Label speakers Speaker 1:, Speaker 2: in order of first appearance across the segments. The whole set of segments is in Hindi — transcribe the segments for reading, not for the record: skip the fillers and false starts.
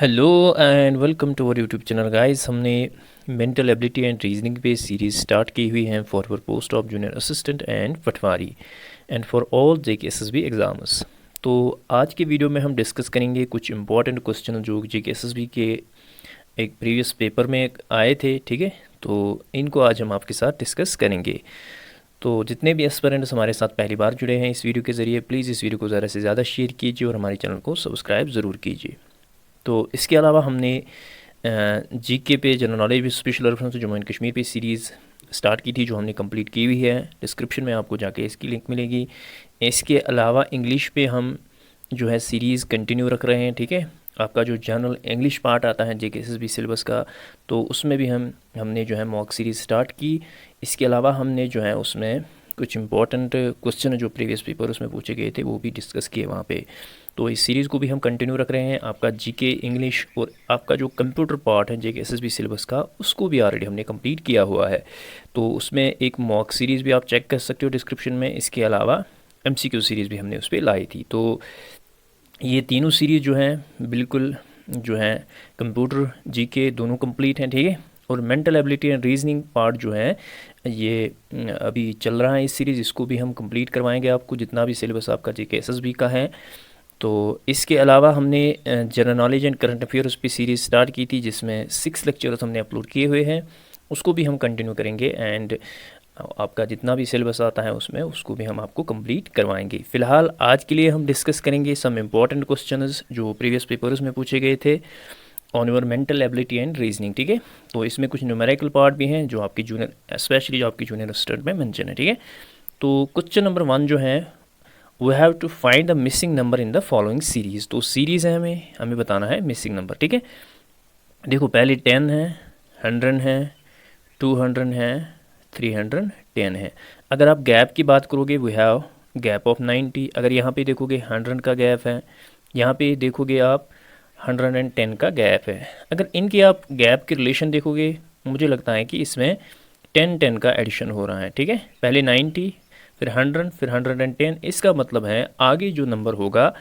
Speaker 1: Hello and welcome to our YouTube channel guys. हमने मेंटल एबिलिटी एंड रीजनिंग पे सीरीज़ स्टार्ट की हुई है for post of junior assistant and patwari and for all JKSSB exams. तो आज के वीडियो में हम डिस्कस करेंगे कुछ इंपॉर्टेंट क्वेश्चन जो जेकेएसएसबी के एक प्रीवियस पेपर में आए थे, ठीक है। तो इनको आज हम आपके साथ डिस्कस करेंगे। तो जितने भी एस्पिरेंट्स हमारे साथ पहली बार जुड़े हैं इस वीडियो के ज़रिए, प्लीज़ इस वीडियो को ज़्यादा से ज़्यादा शेयर कीजिए और हमारे चैनल को सब्सक्राइब ज़रूर कीजिए। तो इसके अलावा हमने जीके पे जनरल नॉलेज भी special reference Jammu and Kashmir पे सीरीज़ स्टार्ट की थी जो हमने कंप्लीट की हुई है। डिस्क्रिप्शन में आपको जाके इसकी लिंक मिलेगी। इसके अलावा इंग्लिश पे हम जो है सीरीज़ कंटिन्यू रख रहे हैं, ठीक है। आपका जो जनरल इंग्लिश पार्ट आता है जेकेएसएसबी सिलेबस का, तो उसमें भी हमने जो है मॉक सीरीज़ स्टार्ट की। इसके अलावा हमने जो है उसमें कुछ इंपॉर्टेंट क्वेश्चन जो प्रीवियस पेपर उसमें पूछे गए थे वो भी डिस्कस किए वहाँ पे। तो इस सीरीज़ को भी हम कंटिन्यू रख रहे हैं। आपका जीके इंग्लिश और आपका जो कंप्यूटर पार्ट है जेकेएसएसबी सिलेबस का, उसको भी ऑलरेडी हमने कंप्लीट किया हुआ है। तो उसमें एक मॉक सीरीज़ भी आप चेक कर सकते हो डिस्क्रिप्शन में। इसके अलावा एमसीक्यू सीरीज़ भी हमने उस पर लाई थी। तो ये तीनों सीरीज़ जो हैं बिल्कुल जो है कंप्यूटर जीके दोनों कंप्लीट हैं, ठीक है। और mental ability and reasoning part जो है ये अभी चल रहा है इस सीरीज़, इसको भी हम कंप्लीट करवाएंगे आपको, जितना भी सिलेबस आपका जेकेएसएसबी का है। तो इसके अलावा हमने general knowledge and current affairs पे सीरीज़ स्टार्ट की थी जिसमें 6 लेक्चर्स हमने अपलोड किए हुए हैं, उसको भी हम कंटिन्यू करेंगे। एंड आपका जितना भी सिलेबस आता है उसमें उसको भी हम आपको कंप्लीट करवाएंगे। फ़िलहाल आज के लिए हम डिस्कस करेंगे सम इम्पॉर्टेंट क्वेश्चंस जो प्रीवियस पेपर्स में पूछे गए थे on your mental ability and reasoning, ठीक है। तो इसमें कुछ न्यूमेरिकल पार्ट भी हैं जो आपकी जूनियर स्पेशली जो आपकी जूनियर असिस्टेंट में मेंशन है, ठीक है। तो क्वेश्चन नंबर 1 जो है, we have to find the missing number in the following series. तो सीरीज़ है, हमें बताना है मिसिंग नंबर, ठीक है। देखो पहले 10 है, 100 है, 200 है, 310 है। अगर आप गैप की बात करोगे वी हैव गैप ऑफ 90। अगर यहाँ पे देखोगे 100 का गैप है, यहाँ पे देखोगे आप 110 का गैप है। अगर इनके आप गैप के रिलेशन देखोगे, मुझे लगता है कि इसमें 10 का एडिशन हो रहा है, ठीक है। पहले 90 फिर 100 फिर 110, इसका मतलब है आगे जो नंबर होगा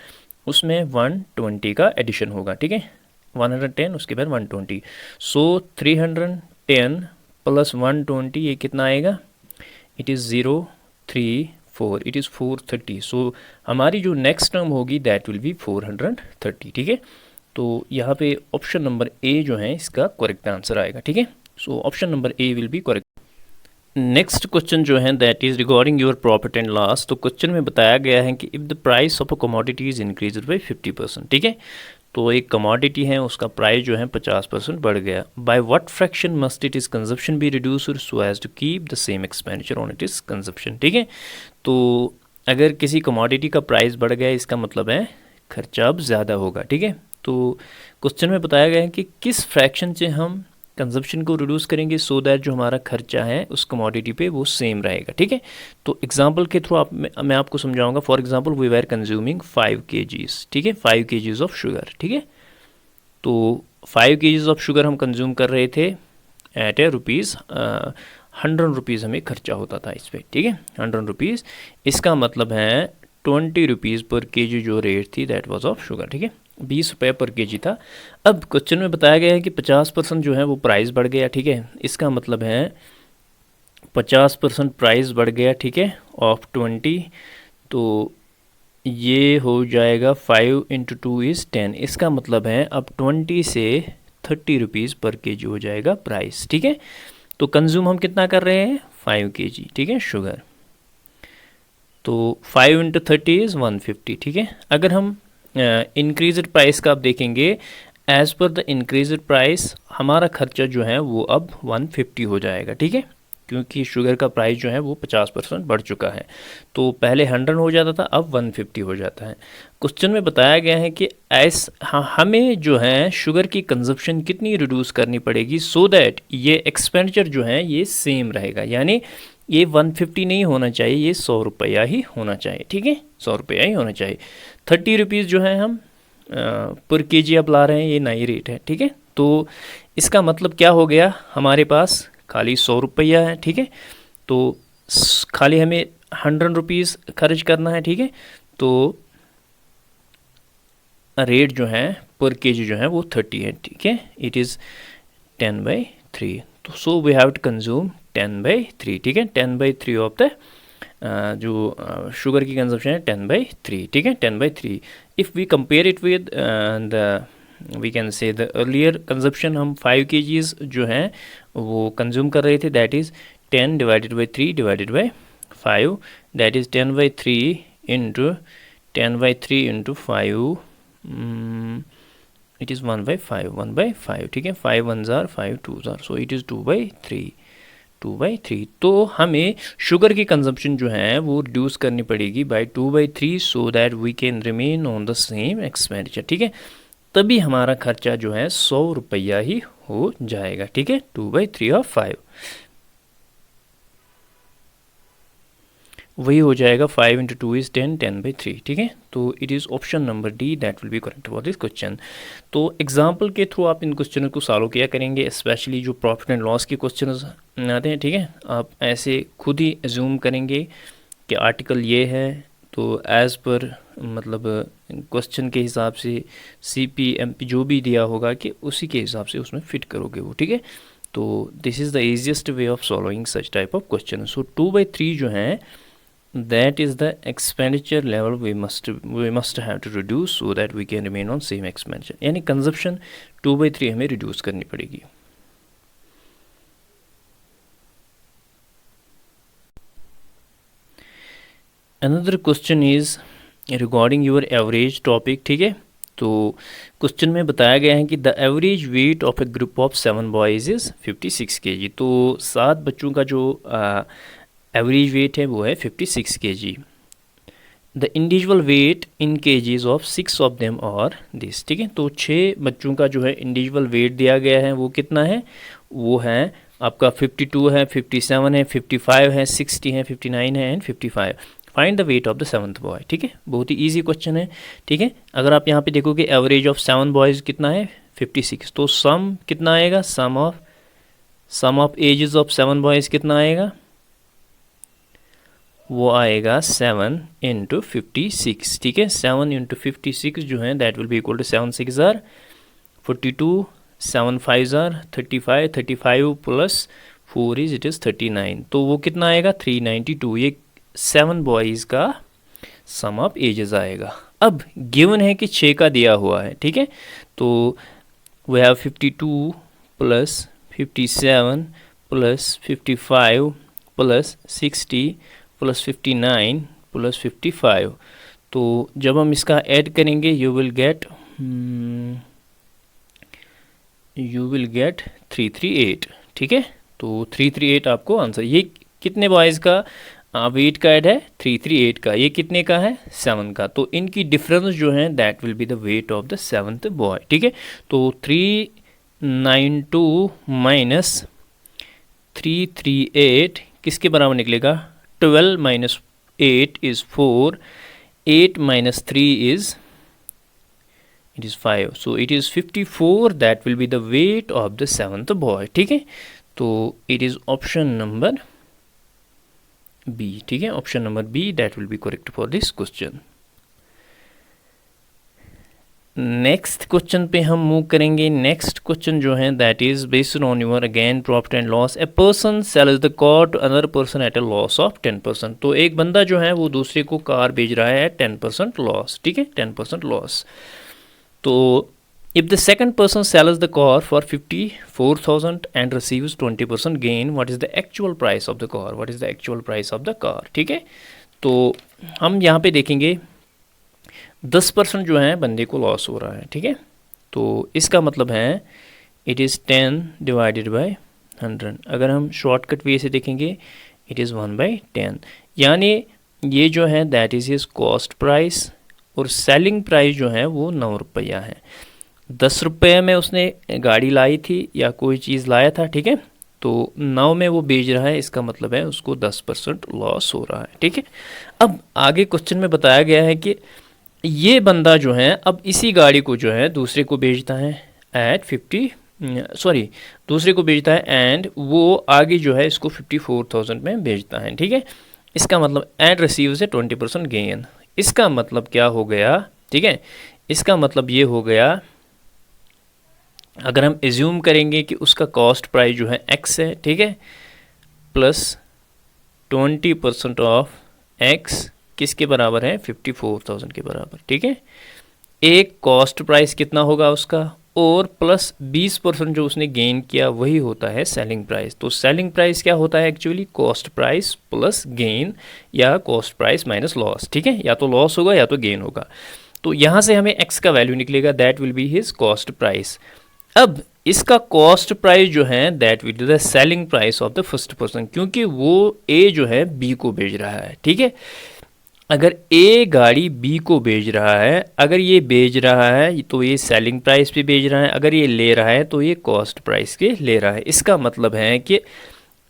Speaker 1: उसमें 120 का एडिशन होगा, ठीक है। 110 उसके बाद 120, सो 310 प्लस 120 ये कितना आएगा, इट इज़ 034, इट इज़ 430। सो हमारी जो नेक्स्ट टर्म होगी दैट विल बी 430, ठीक है। तो यहाँ पे ऑप्शन नंबर ए जो है इसका करेक्ट आंसर आएगा, ठीक है। So option number A will be correct. Next question जो है that is regarding your profit and loss. तो क्वेश्चन में बताया गया है कि if the price of a commodity is increase by 50%, ठीक है। तो एक कमोडिटी है उसका प्राइस जो है 50% बढ़ गया। By what fraction must it is consumption be reduce so as to keep the same expenditure on it is consumption, ठीक है। तो अगर किसी कमोडिटी का प्राइस बढ़ गया इसका मतलब है खर्चा अब ज़्यादा होगा, ठीक है। तो क्वेश्चन में बताया गया है कि किस फ्रैक्शन से हम कंजप्शन को रिड्यूस करेंगे सो दैट जो हमारा खर्चा है उस कमोडिटी पे वो सेम रहेगा, ठीक है। तो एग्जांपल के थ्रू मैं आपको समझाऊंगा। For example we were consuming 5 kgs, ठीक है, 5 kgs ऑफ शुगर, ठीक है। तो 5 kgs ऑफ शुगर हम कंज्यूम कर रहे थे एट ए रुपीज़ 100 रुपीज़ हमें खर्चा होता था इस पर, ठीक है, 100 रुपीज़। इसका मतलब है 20 रुपीज़ पर केजी जो रेट थी दैट वाज ऑफ शुगर, ठीक है, 20 रुपये पर केजी था। अब क्वेश्चन में बताया गया है कि 50% जो है वो प्राइस बढ़ गया, ठीक है। इसका मतलब है 50% प्राइस बढ़ गया, ठीक है, ऑफ 20। तो ये हो जाएगा 5 इंटू 2 इज़ 10। इसका मतलब है अब 20 से 30 रुपीज़ पर केजी हो जाएगा प्राइस, ठीक है। तो कंज्यूम हम कितना कर रहे हैं 5 kg, ठीक है, शुगर। तो 5 इंटू 30 इज़ 150, ठीक है। अगर हम इंक्रीज़ड प्राइस का आप देखेंगे, एज़ पर द इंक्रीज़ड प्राइस हमारा खर्चा जो है वो अब 150 हो जाएगा, ठीक है, क्योंकि शुगर का प्राइस जो है वो 50% बढ़ चुका है। तो पहले 100 हो जाता था, अब 150 हो जाता है। क्वेश्चन में बताया गया है कि हमें जो है शुगर की कंजप्शन कितनी रिड्यूस करनी पड़ेगी सो दैट ये एक्सपेंडिचर जो है ये सेम रहेगा, यानी ये 150 नहीं होना चाहिए, ये 100 रुपया ही होना चाहिए, ठीक है, 100 रुपया ही होना चाहिए। 30 रुपीज़ जो है हम पर केजी अब ला रहे हैं, ये नई रेट है, ठीक है। तो इसका मतलब क्या हो गया, हमारे पास खाली 100 रुपया है, ठीक है। तो खाली हमें 100 रुपीज़ खर्च करना है, ठीक है। तो रेट जो है पर केजी जो है वो 30 है, ठीक है। इट इज़ 10/3, तो so we have to consume 10/3, ठीक है। 10/3 ऑफ द जो शुगर की कंजप्शन है 10/3, ठीक है, 10/3। If we compare it with the we can say the earlier consumption, हम 5 kgs जो हैं वो कंज्यूम कर रहे थे, that is 10 divided by 3 divided by 5, that is 10/3 into 10/3 into 5, it is 1/5, ठीक है। 5 1s are 5 2s are, so it is 2/3। तो हमें शुगर की कंजप्शन जो है वो रिड्यूस करनी पड़ेगी by 2/3 so that we can remain on the same expenditure, ठीक है। तभी हमारा खर्चा जो है 100 रुपया ही हो जाएगा, ठीक है। 2/3 ऑफ 5 वही हो जाएगा, 5 × 2 इज़ 10, 10/3, ठीक है। तो it is option number D that will be correct for this question. तो एग्जाम्पल के थ्रू आप इन क्वेश्चन को सॉल्व किया करेंगे, स्पेशली जो प्रॉफिट एंड लॉस के क्वेश्चन आते हैं, ठीक है। आप ऐसे खुद ही एज्यूम करेंगे कि आर्टिकल ये है, तो एज़ पर मतलब क्वेश्चन के हिसाब से CP MP जो भी दिया होगा कि उसी के हिसाब से उसमें फिट करोगे वो, ठीक है। तो this is the easiest way of solving such type of question. So 2/3 जो है that is the expenditure level we must have to reduce so that we can remain on same expenditure, यानी consumption 2/3 हमें reduce करनी पड़ेगी। Another question is regarding your average topic, ठीक है। तो क्वेश्चन में बताया गया है कि the average weight of A group of 7 boys is 56 kg। तो 7 बच्चों का जो एवरेज वेट है वो है 56 kg। The individual weight in kgs of 6 of them और दिस, ठीक है। तो 6 बच्चों का जो है इंडिविजुअल वेट दिया गया है वो कितना है, वो है आपका 52 है, 57 है, 55 है, 60 है, 59 है and 55। Find the weight of the 7th boy, ठीक है। बहुत ही ईजी क्वेश्चन है, ठीक है। अगर आप यहाँ पे देखोगे एवरेज ऑफ 7 बॉयज़ कितना है 56, तो सम कितना आएगा, सम ऑफ एजेस ऑफ 7 बॉयज़ कितना आएगा, वो आएगा 7 × 56, ठीक है। 7 × 56 जो है that will be equal to 7 6 are 42, 7 5 are 35, 35 plus 4 is it is 39, तो वो कितना आएगा 392। ये 7 बॉयज़ का सम ऑफ एजेस आएगा। अब गिवन है कि 6 का दिया हुआ है, ठीक है। तो we have 52 plus 57 plus 55 plus 60 plus 59 plus 55, तो जब हम इसका ऐड करेंगे यू विल गेट 338, ठीक है। तो 338 आपको आंसर, ये कितने बॉयज़ का वेट का ऐड है 338 का, ये कितने का है 7 का, तो इनकी डिफरेंस जो है that will be the weight of the 7th boy, ठीक है। तो 392 माइनस 338 किसके बराबर निकलेगा, 12 minus 8 is 4, 8 minus 3 is 5, so it is 54, that will be the weight of the 7th boy, ठीक है। तो it is option number B, ठीक है, option number B that will be correct for this question। Next question पे हम मूव करेंगे। नेक्स्ट क्वेश्चन जो है that is based on your again profit and loss. A person sells the car to another person at a loss of 10%। तो एक बंदा जो है वो दूसरे को कार बेच रहा है 10% लॉस, ठीक है, 10% लॉस। तो if the second person sells the car for 54,000 and receives 20% gain, what is the actual price of the car, what is the actual price of the car, ठीक है। तो हम यहाँ पे देखेंगे 10% जो है बंदे को लॉस हो रहा है, ठीक है। तो इसका मतलब है इट इज़ 10 डिवाइडेड बाय 100। अगर हम शॉर्टकट वे से देखेंगे इट इज़ 1/10, यानी ये जो है that is his cost price और सेलिंग प्राइस जो है वो 9 रुपया है। 10 रुपये में उसने गाड़ी लाई थी या कोई चीज़ लाया था, ठीक है। तो 9 में वो बेच रहा है, इसका मतलब है उसको 10% लॉस हो रहा है, ठीक है। अब आगे क्वेश्चन में बताया गया है कि ये बंदा जो है अब इसी गाड़ी को जो है दूसरे को बेचता है दूसरे को बेचता है एंड वो आगे जो है इसको 54,000 में बेचता है, ठीक है। इसका मतलब एंड रिसीव्स 20% गेन। इसका मतलब क्या हो गया, ठीक है, इसका मतलब ये हो गया अगर हम एज्यूम करेंगे कि उसका कॉस्ट प्राइस जो है x है, ठीक है, प्लस 20% ऑफ x किसके बराबर है, 54,000 के बराबर, ठीक है। एक कॉस्ट प्राइस कितना होगा उसका, और प्लस 20% जो उसने गेन किया वही होता है सेलिंग प्राइस। तो सेलिंग प्राइस क्या होता है actually, cost price plus gain या कॉस्ट प्राइस माइनस लॉस, ठीक है, या तो लॉस होगा या तो गेन होगा। तो यहाँ से हमें x का वैल्यू निकलेगा, that will be his cost price. अब इसका कॉस्ट प्राइस जो है that will be the selling price of the first person, क्योंकि वो A जो है B को बेच रहा है, ठीक है। अगर A गाड़ी B को बेच रहा है, अगर ये बेच रहा है तो ये सेलिंग प्राइस पे बेच रहा है, अगर ये ले रहा है तो ये कॉस्ट प्राइस के ले रहा है। इसका मतलब है कि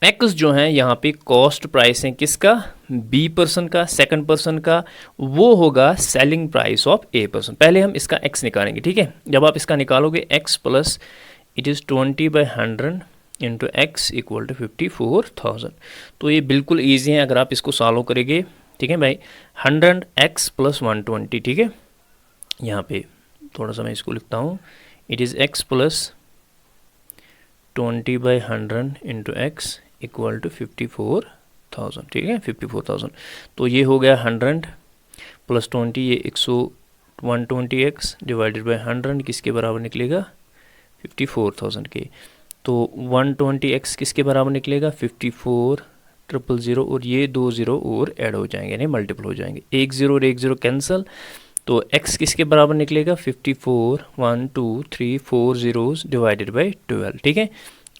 Speaker 1: X जो है यहाँ पे कॉस्ट प्राइस है किसका, B पर्सन का, सेकंड पर्सन का, वो होगा selling price of A person. पहले हम इसका X निकालेंगे, ठीक है। जब आप इसका निकालोगे X plus it is 20/100 into X equal to 54,000। तो ये बिल्कुल ईजी है अगर आप इसको सॉल्व करेंगे, ठीक है भाई। 100x प्लस 120, ठीक है। यहाँ पे थोड़ा सा मैं इसको लिखता हूँ, it is x plus 20/100 into X equal to 54,000, ठीक है, 54,000। तो ये हो गया 100 प्लस 20, ये 120x डिवाइडेड बाई 100 किसके बराबर निकलेगा, 54,000 के। तो 120x किसके बराबर निकलेगा, 54,000, और ये 2 0 और ऐड हो जाएंगे, यानी मल्टीपल हो जाएंगे, 1 0 और 1 0 कैंसिल। तो x किसके बराबर निकलेगा, 54, 1 2 3 4 zeros डिवाइडेड बाई 12, ठीक है।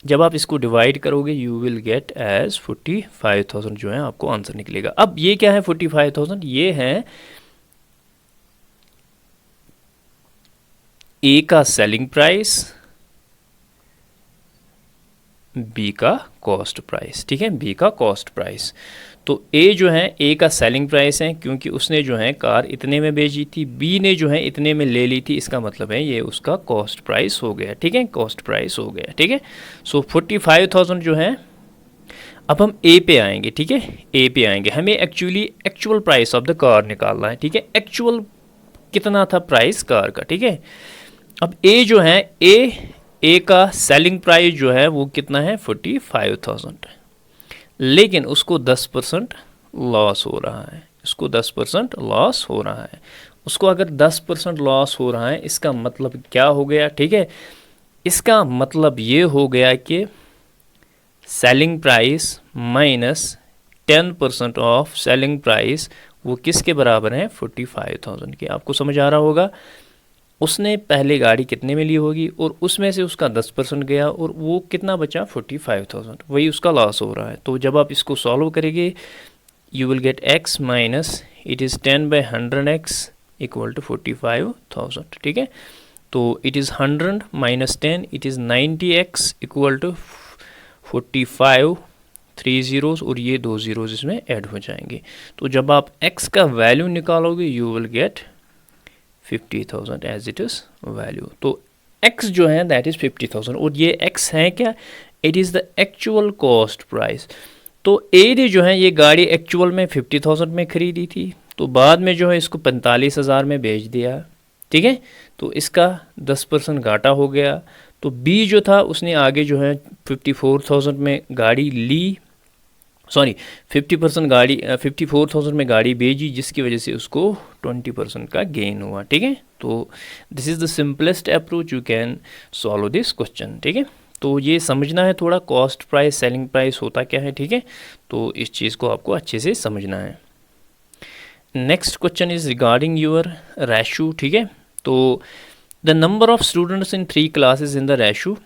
Speaker 1: जब आप इसको डिवाइड करोगे यू विल गेट एज 45,000 जो है आपको आंसर निकलेगा। अब ये क्या है 45,000, ये है A का सेलिंग प्राइस, B का कॉस्ट प्राइस, ठीक है, B का कॉस्ट प्राइस। तो A जो है A का सेलिंग प्राइस है क्योंकि उसने जो है कार इतने में बेची थी, B ने जो है इतने में ले ली थी, इसका मतलब है ये उसका कॉस्ट प्राइस हो गया, ठीक है, कॉस्ट प्राइस हो गया, ठीक है। सो 45,000 जो है, अब हम A पे आएंगे, ठीक है, A पे आएंगे, हमें actual price of the car निकालना है, ठीक है, एक्चुअल कितना था प्राइस कार का, ठीक है। अब A जो है A का सेलिंग प्राइस जो है वो कितना है 45,000, लेकिन उसको 10% लॉस हो रहा है, इसको 10% लॉस हो रहा है। उसको अगर 10% लॉस हो रहा है इसका मतलब क्या हो गया, ठीक है, इसका मतलब ये हो गया कि selling price minus 10% of selling price वो किसके बराबर है 45,000 के। आपको समझ आ रहा होगा, उसने पहले गाड़ी कितने में ली होगी और उसमें से उसका 10% गया और वो कितना बचा 45,000, वही उसका लॉस हो रहा है। तो जब आप इसको सॉल्व करेंगे you will get x minus it is 10/100x equal to 45,000, ठीक है। तो it is 100 minus 10 it is 90x equal to 45, 3 zeros और ये 2 zeros इसमें ऐड हो जाएंगे। तो जब आप x का वैल्यू निकालोगे you will get 50,000 as it is value. तो x जो है दैट इज़ 50,000 और ये x है क्या, it is the actual cost price. तो A ने जो है ये गाड़ी एक्चुअल में 50,000 में ख़रीदी थी, तो बाद में जो है इसको 45,000 में बेच दिया, ठीक है, तो इसका 10% घाटा हो गया। तो B जो था उसने आगे जो है 54,000 में गाड़ी ली, सॉरी 54,000 में गाड़ी बेची, जिसकी वजह से उसको 20% का गेन हुआ, ठीक है। तो this is the simplest approach you can solve this question, ठीक है। तो ये समझना है थोड़ा कॉस्ट प्राइस सेलिंग प्राइस होता क्या है, ठीक है, तो इस चीज़ को आपको अच्छे से समझना है। Next question is regarding your ratio, ठीक है। तो the number of students in 3 classes in the ratio,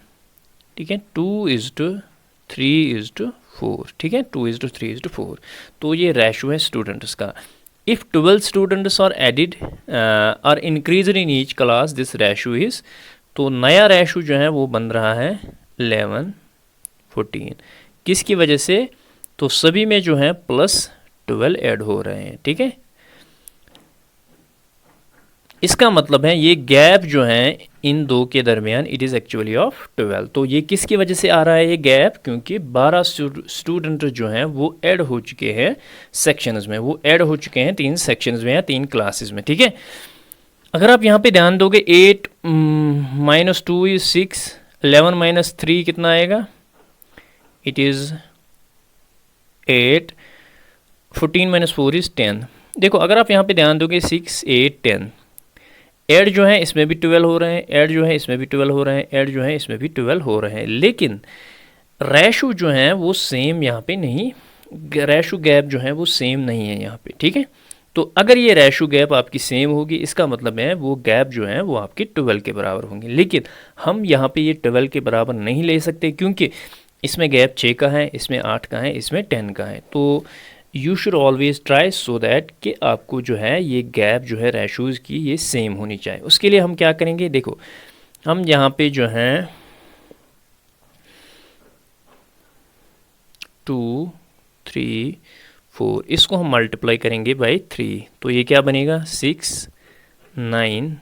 Speaker 1: ठीक है, 2:3:4, ठीक है, 2:3:4। तो ये रेशो है स्टूडेंट्स का। If 12 students are added are increased in each class this ratio is, तो नया रेशो जो है वो बन रहा है 11:14, किसकी वजह से, तो सभी में जो है +12 ऐड हो रहे हैं, ठीक है। इसका मतलब है ये गैप जो है इन दो के दरमियान इट इज़ एक्चुअली ऑफ 12। तो ये किसकी वजह से आ रहा है ये गैप, क्योंकि 12 स्टूडेंट जो हैं वो ऐड हो चुके हैं सेक्शंस में, वो ऐड हो चुके हैं 3 सेक्शंस में या 3 क्लासेस में, ठीक है। अगर आप यहाँ पे ध्यान दोगे 8 माइनस 2 इज 6, 11 माइनस 3 कितना आएगा, इट इज़ 8, 14 माइनस 4 इज़ 10। देखो अगर आप यहाँ पे ध्यान दोगे 6, 8, 10, ऐड जो है इसमें भी 12 हो रहे हैं, ऐड जो है इसमें भी 12 हो रहे हैं, ऐड जो है इसमें भी 12 हो रहे हैं, लेकिन रेशो जो है वो सेम यहाँ पे नहीं, रेशो गैप जो है वो सेम नहीं है यहाँ पे, ठीक है। तो अगर ये रेशो गैप आपकी सेम होगी, इसका मतलब है वो गैप जो है वो आपके 12 के बराबर होंगे, लेकिन हम यहाँ पे ये 12 के बराबर नहीं ले सकते क्योंकि इसमें गैप 6 का है, इसमें 8 का है, इसमें 10 का है। तो you should always try so that कि आपको जो है ये गैप जो है रेशोज़ की ये सेम होनी चाहिए। उसके लिए हम क्या करेंगे, देखो हम यहाँ पे जो है 2, 3, 4 इसको हम मल्टीप्लाई करेंगे बाई 3, तो ये क्या बनेगा 6, 9,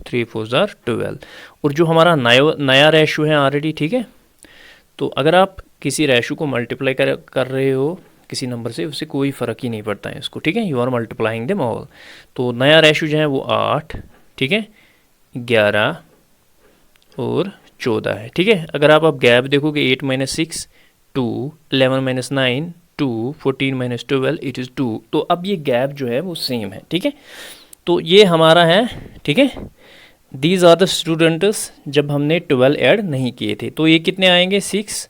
Speaker 1: 3 4 ज़ार 12। और जो हमारा नया रेशो है ऑलरेडी, ठीक है, तो अगर आप किसी रेशो को मल्टीप्लाई कर रहे हो किसी नंबर से, उससे कोई फ़र्क ही नहीं पड़ता है इसको, ठीक है, you are multiplying them all. तो नया रेशो जो है वो 8, ठीक है, 11 और 14 है, ठीक है। अगर आप गैप देखोगे 8 minus 6 2, 11 minus 9 2, 14 minus 12 it is 2। तो अब ये गैप जो है वो सेम है, ठीक है। तो ये हमारा है, ठीक है, दीज आर द स्टूडेंट्स जब हमने 12 ऐड नहीं किए थे। तो ये कितने आएंगे 6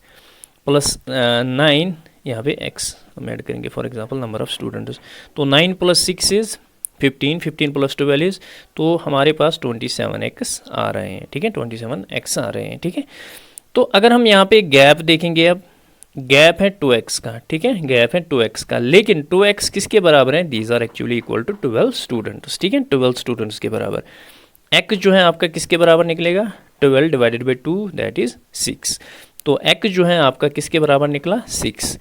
Speaker 1: प्लस 9, यहाँ पे x हम ऐड करेंगे for example number of students, तो 9 प्लस 6 इज़ 15, 15 प्लस 12 इज़, तो हमारे पास 27x आ रहे हैं, ठीक है, 27x आ रहे हैं, ठीक है। तो अगर हम यहाँ पे गैप देखेंगे, अब गैप है 2x का, ठीक है, गैप है 2x का, लेकिन 2x किसके बराबर है, these are actually equal to 12 students, ठीक है, 12 स्टूडेंट्स के बराबर। x जो है आपका किसके बराबर निकलेगा, 12 डिवाइडेड बाई 2 दैट इज़ 6। तो x जो है आपका किसके बराबर निकला, 6।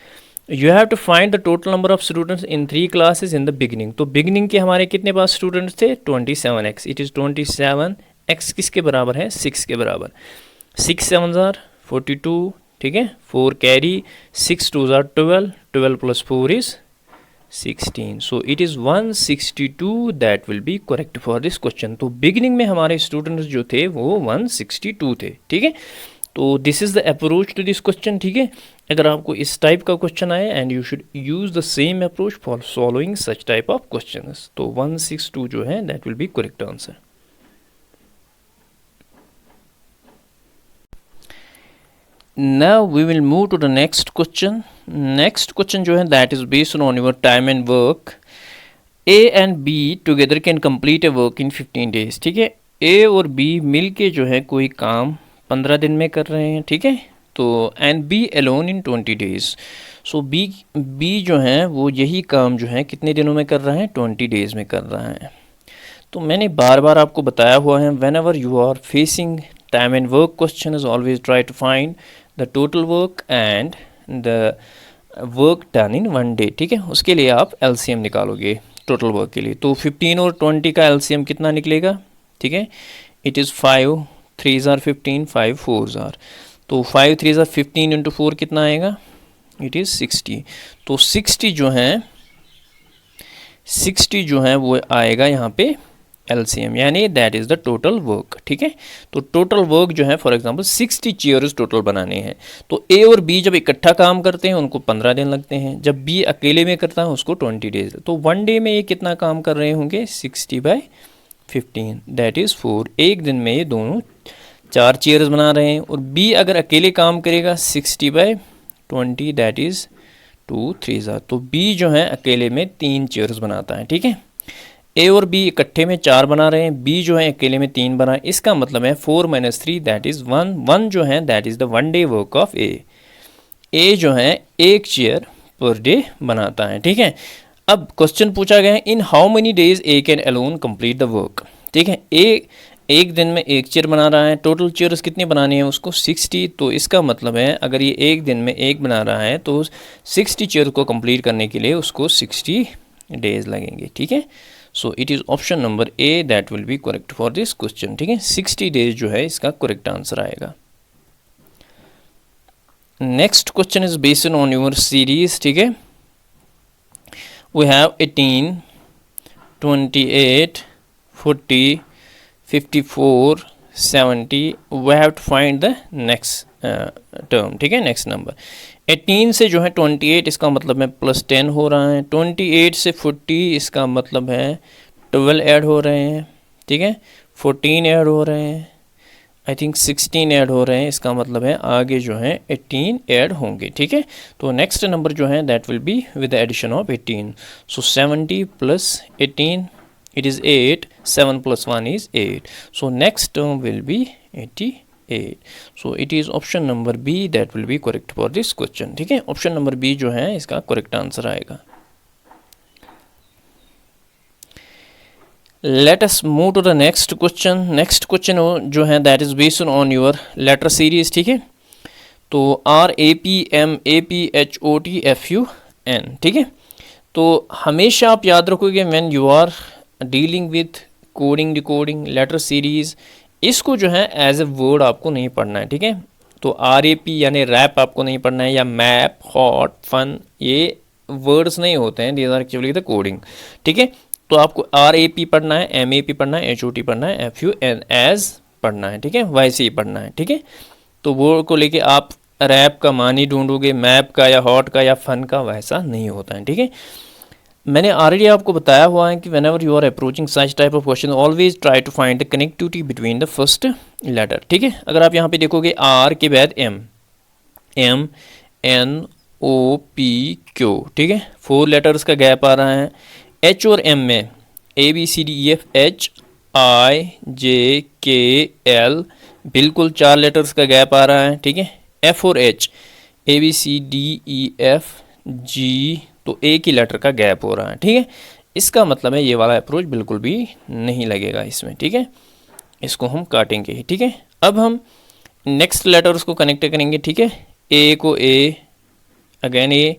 Speaker 1: You have to find the total number of students in 3 classes in the beginning. तो बिगनिंग के हमारे कितने पास स्टूडेंट्स थे, 27x, इट इज़ 27x किसके बराबर है, 6 के बराबर। 6 7 ज़ार 42, ठीक है, 4 कैरी, 6 2 ज़ार 12, 12 plus 4 is 16, so it is 162 that will be correct for this question. तो बिगिनिंग में हमारे स्टूडेंट्स जो थे वो 162 थे, ठीक है। तो this is the approach to this question, ठीक है। अगर आपको इस टाइप का क्वेश्चन आए and you should use the same approach for solving such type of question, तो 162 जो है that will be correct answer. Now we will move to the next question. Next question जो है that is based on your time and work. A and B together can complete a work in 15 days. ठीक है, A और B मिल के जो है कोई काम 15 दिन में कर रहे हैं, ठीक है। तो and B alone in 20 days. So B जो है वो यही काम जो है कितने दिनों में कर रहा है, 20 डेज में कर रहा है। तो मैंने बार बार आपको बताया हुआ है, whenever you are facing time and work question is always try to find the total work and the work done in one day, ठीक है। उसके लिए आप LCM निकालोगे टोटल वर्क के लिए। तो 15 और 20 का LCM कितना निकलेगा, ठीक है, इट इज़ 5 3 ज़ार 15, 5 4 ज़ार, तो 5 3 ज़ार 15 इंटू 4 कितना आएगा, इट इज़ 60। तो 60 जो है वो आएगा यहाँ पे LCM, यानी that is the total work, ठीक है। तो टोटल वर्क जो है फॉर एग्जांपल 60 चेयर्स टोटल बनाने हैं। तो A और B जब इकट्ठा काम करते हैं उनको 15 दिन लगते हैं, जब B अकेले में करता है उसको 20 डेज। तो वन डे में ये कितना काम कर रहे होंगे, 60/15 दैट इज़ 4। एक दिन में ये दोनों 4 चेयर्स बना रहे हैं। और B अगर अकेले काम करेगा 60/20 दैट इज़ 2 3 ज़ार, तो B जो है अकेले में 3 चेयर्स बनाता है, ठीक है। A और B इकट्ठे में 4 बना रहे हैं, B जो है अकेले में 3 बना है। इसका मतलब है 4 - 3 दैट इज़ 1। 1 जो है that is the one day work of A जो है 1 चेयर पर डे बनाता है, ठीक है। अब क्वेश्चन पूछा गया है in how many days A can alone complete the work, ठीक है। एक दिन में 1 चेयर बना रहा है, टोटल चेयर्स कितनी बनानी है उसको 60। तो इसका मतलब है अगर ये एक दिन में 1 बना रहा है तो 60 चेयर को कंप्लीट करने के लिए उसको 60 डेज लगेंगे, ठीक है। So it is option number A that will be correct for this question, ठीक है। 60 डेज जो है इसका करेक्ट आंसर आएगा। Next question is based on your series, ठीक है। We have 18, 28, 40, 54, 70, we have to find the next term, ठीक है, नेक्स्ट नंबर। 18 से जो है 28, इसका मतलब है +10 हो रहा है। 28 से 40, इसका मतलब है 12 ऐड हो रहे हैं, ठीक है। 14 ऐड हो रहे हैं, आई थिंक 16 ऐड हो रहे हैं, इसका मतलब है आगे जो है 18 ऐड होंगे, ठीक है। तो नेक्स्ट नंबर जो है that will be with the addition of 18। So 70 + 18, it is 8, 7 + 1 is 8, so next term will be 88, so it is option number B that will be correct for this question, ठीक है। ऑप्शन नंबर बी जो है इसका करेक्ट आंसर आएगा। Let us move to the next question. Next question जो है that is based on your letter series, ठीक है। तो RAPMAPHOTFUN, ठीक है। तो हमेशा आप याद रखोगे when you are dealing with coding decoding letter series, इसको जो है एज ए वर्ड आपको नहीं पढ़ना है, ठीक है। तो RAP यानी रैप आपको नहीं पढ़ना है, या मैप, हॉट, फन, ये वर्ड्स नहीं होते हैं, these are actually the coding, ठीक है। तो आपको RAP पढ़ना है, MAP पढ़ना है, HOT पढ़ना है, FUN एज पढ़ना है, ठीक है, वैसे ही पढ़ना है, ठीक है। तो वो को लेके आप रैप का मानी ढूंढोगे, मैप का या हॉट का या फन का, वैसा नहीं होता है, ठीक है। मैंने ऑलरेडी आपको बताया हुआ है कि whenever you are approaching such type of question always try to find the connectivity between the first letter, ठीक है। अगर आप यहाँ पे देखोगे R के बाद MNOPQ, ठीक है, 4 लेटर्स का गैप आ रहा है। H और M में ABCDEFHIJKL बिल्कुल 4 लेटर्स का गैप आ रहा है, ठीक है। F और H ABCDEFG तो एक ही लेटर का गैप हो रहा है, ठीक है। इसका मतलब है ये वाला अप्रोच बिल्कुल भी नहीं लगेगा इसमें, ठीक है, इसको हम काटेंगे ही, ठीक है। अब हम नेक्स्ट लेटर्स को कनेक्ट करेंगे, ठीक है। ए को A, अगेन A,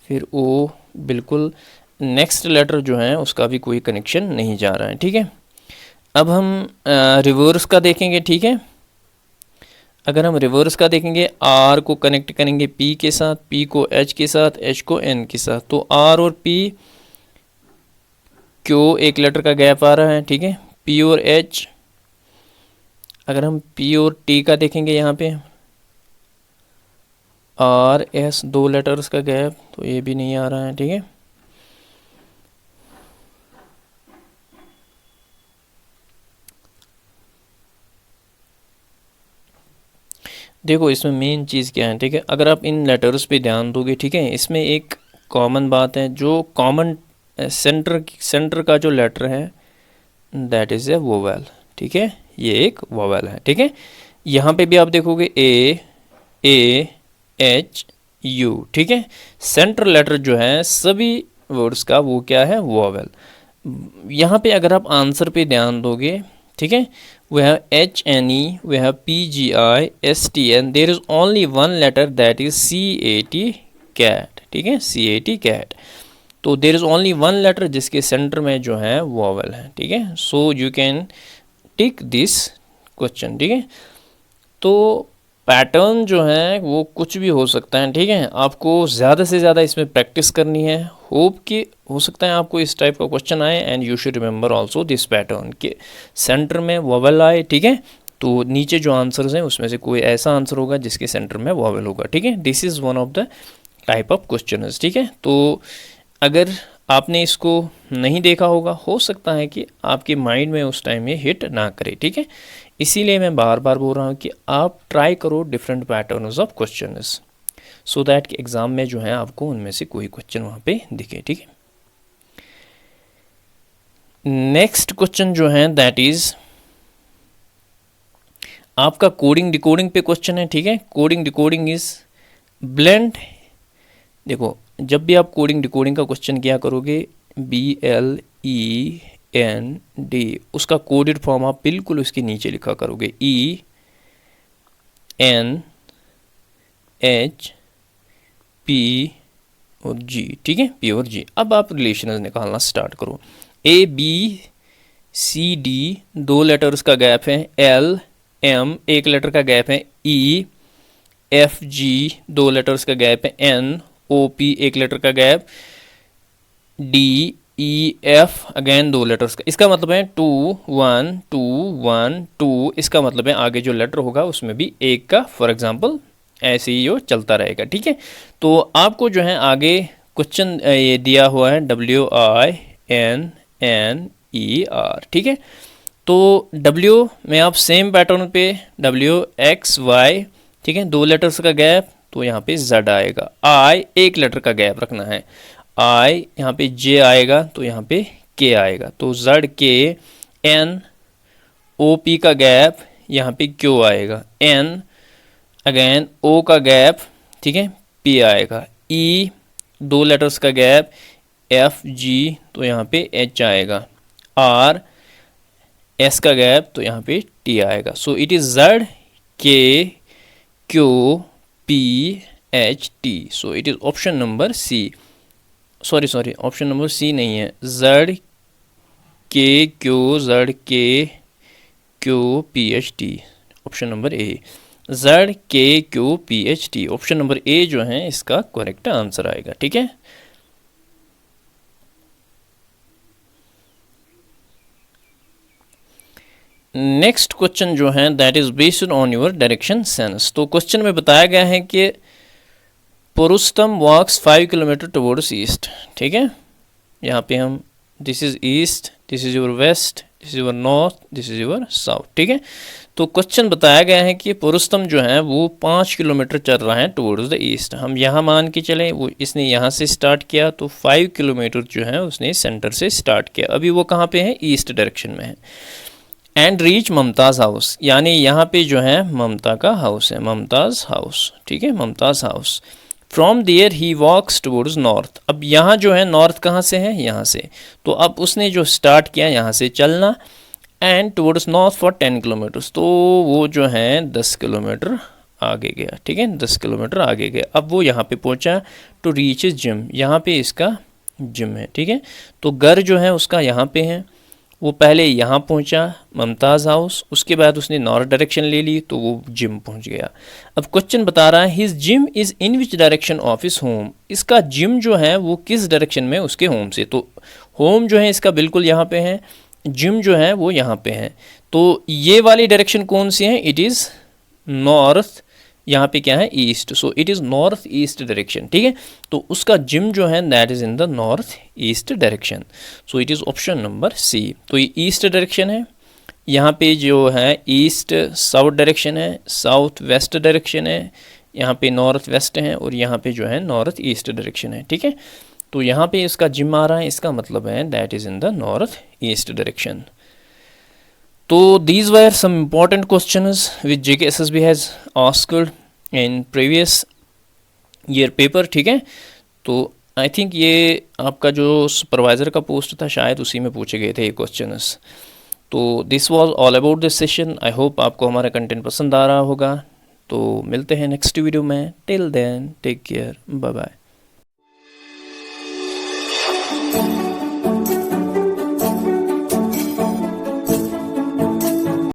Speaker 1: फिर O, बिल्कुल नेक्स्ट लेटर जो है उसका भी कोई कनेक्शन नहीं जा रहा है, ठीक है। अब हम रिवर्स का देखेंगे, ठीक है। अगर हम रिवर्स का देखेंगे, R को कनेक्ट करेंगे P के साथ, P को H के साथ, H को N के साथ, तो R और P क्यों एक लेटर का गैप आ रहा है, ठीक है। P और H, अगर हम P और T का देखेंगे यहाँ पे R S 2 लेटर्स का गैप, तो ये भी नहीं आ रहा है, ठीक है। देखो इसमें मेन चीज़ क्या है, ठीक है। अगर आप इन लेटर्स पे ध्यान दोगे, ठीक है, इसमें एक कॉमन बात है, जो कॉमन सेंटर का जो लेटर है दैट इज़ ए वोवेल, ठीक है, ये एक वोवेल है, ठीक है। यहाँ पे भी आप देखोगे AAHU, ठीक है। सेंटर लेटर जो है सभी वर्ड्स का वो क्या है, वोवेल। यहाँ पे अगर आप आंसर पे ध्यान दोगे, ठीक है, we have HNE, we have PGI, STN, there is only one letter that is CAT, cat, ठीक है, CAT, cat। तो there is only one letter जिसके सेंटर में जो है वोवेल है, ठीक है। so you can tick this question, ठीक है। तो पैटर्न जो है वो कुछ भी हो सकता है, ठीक है। आपको ज़्यादा से ज़्यादा इसमें प्रैक्टिस करनी है, होप कि हो सकता है आपको इस टाइप का क्वेश्चन आए, and you should remember also this pattern के सेंटर में वोवेल आए, ठीक है। तो नीचे जो आंसर्स हैं उसमें से कोई ऐसा आंसर होगा जिसके सेंटर में वोवेल होगा, ठीक है। This is one of the type of question, ठीक है। तो अगर आपने इसको नहीं देखा होगा, हो सकता है कि आपके माइंड में उस टाइम ये हिट ना करे, ठीक है। इसीलिए मैं बार बार बोल रहा हूँ कि आप ट्राई करो different patterns of questions, so that कि एग्ज़ाम में जो है आपको उनमें से कोई क्वेश्चन वहाँ पे दिखे, ठीक है। नेक्स्ट क्वेश्चन जो है दैट इज़ आपका कोडिंग डिकोडिंग पे क्वेश्चन है, ठीक है। Coding decoding is blend. देखो जब भी आप कोडिंग डिकोडिंग का क्वेश्चन किया करोगे, BLEND, उसका कोडेड फॉर्म आप बिल्कुल उसके नीचे लिखा करोगे, ENHP और G, ठीक है, P और G। अब आप रिलेशन निकालना स्टार्ट करो। ABCD 2 लेटर्स का गैप है, LM 1 लेटर का गैप है, EFG 2 लेटर्स का गैप है, NOP 1 लेटर का gap, E F, again 2 letters का, इसका मतलब है 2 1 2 1 2, इसका मतलब है आगे जो लेटर होगा उसमें भी एक का, फॉर एग्जांपल ऐसे ही वो चलता रहेगा, ठीक है। तो आपको जो है आगे क्वेश्चन ये दिया हुआ है WINNER, ठीक है। तो W में आप सेम पैटर्न पे WXY, ठीक है, 2 लेटर्स का गैप, तो यहाँ पे Z आएगा। I एक लेटर का गैप रखना है, I यहाँ पे J आएगा, तो यहाँ पे K आएगा, तो ZK। N OP का गैप, यहाँ पे Q आएगा। N अगेन O का गैप, ठीक है, P आएगा। E 2 लेटर्स का गैप, FG, तो यहाँ पे H आएगा। R S का गैप, तो यहाँ पे T आएगा। सो it is ZK Q P H T। So it is option number C। Sorry option number C नहीं है, ZK Q P H T, option number A। ZK Q P H T, option number A जो है इसका करेक्ट आंसर आएगा, ठीक है। नेक्स्ट क्वेश्चन जो है that is based on your direction sense. तो क्वेश्चन में बताया गया है कि Purushottam walks 5 kilometre towards east, ठीक है। यहाँ पे हम this is east, this is your west, this is your north, this is your south, ठीक है। तो क्वेश्चन बताया गया है कि पुरुषोत्तम जो है वो 5 किलोमीटर चल रहा है टुवर्ड्स द ईस्ट। हम यहाँ मान के चलें, वो इसने यहाँ से स्टार्ट किया, तो 5 किलोमीटर जो है उसने सेंटर से स्टार्ट किया। अभी वो कहाँ पे है, ईस्ट डायरेक्शन में है। एंड रीच ममताज़ हाउस, यानी यहाँ पे जो है ममता का हाउस है, ममताज़ हाउस, ठीक है, Mumtaz house. From there he walks towards north. अब यहाँ जो है नॉर्थ कहाँ से है, यहाँ से, तो अब उसने जो स्टार्ट किया यहाँ से चलना, and towards north for 10 kilometres, तो वो जो है 10 किलोमीटर आगे गया, ठीक है, 10 किलोमीटर आगे गया। अब वो यहाँ पे पहुँचा टू रीच जिम, यहाँ पे इसका जिम है, ठीक है। तो घर जो है उसका यहाँ पे है, वो पहले यहाँ पहुँचा ममताज़ हाउस, उसके बाद उसने नॉर्थ डायरेक्शन ले ली, तो वो जिम पहुँच गया। अब क्वेश्चन बता रहा है his gym is in which direction of his home, इसका जिम जो है वो किस डायरेक्शन में उसके होम से। तो होम जो है इसका बिल्कुल यहाँ पे है, जिम जो है वो यहाँ पे है। तो ये वाली डायरेक्शन कौन सी है, इट इज़ नॉर्थ, यहाँ पे क्या है, east. So it is north east direction, ठीक है। तो उसका जिम जो है that is in the north east direction. So it is option number C। तो ये ईस्ट डायरेक्शन है, यहाँ पे जो है ईस्ट साउथ डायरेक्शन है, साउथ वेस्ट डायरेक्शन है, यहाँ पे नॉर्थ वेस्ट है, और यहाँ पे जो है नॉर्थ ईस्ट डायरेक्शन है, ठीक है। तो यहाँ पे इसका जिम आ रहा है, इसका मतलब है that is in the north east direction. तो these were some important questions which JKSSB has asked in previous year paper, ठीक है। तो आई थिंक ये आपका जो सुपरवाइज़र का पोस्ट था शायद उसी में पूछे गए थे ये क्वेश्चंस। तो this was all about this session. I hope आपको हमारा कंटेंट पसंद आ रहा होगा। तो मिलते हैं नेक्स्ट वीडियो में। Till then take care, bye bye.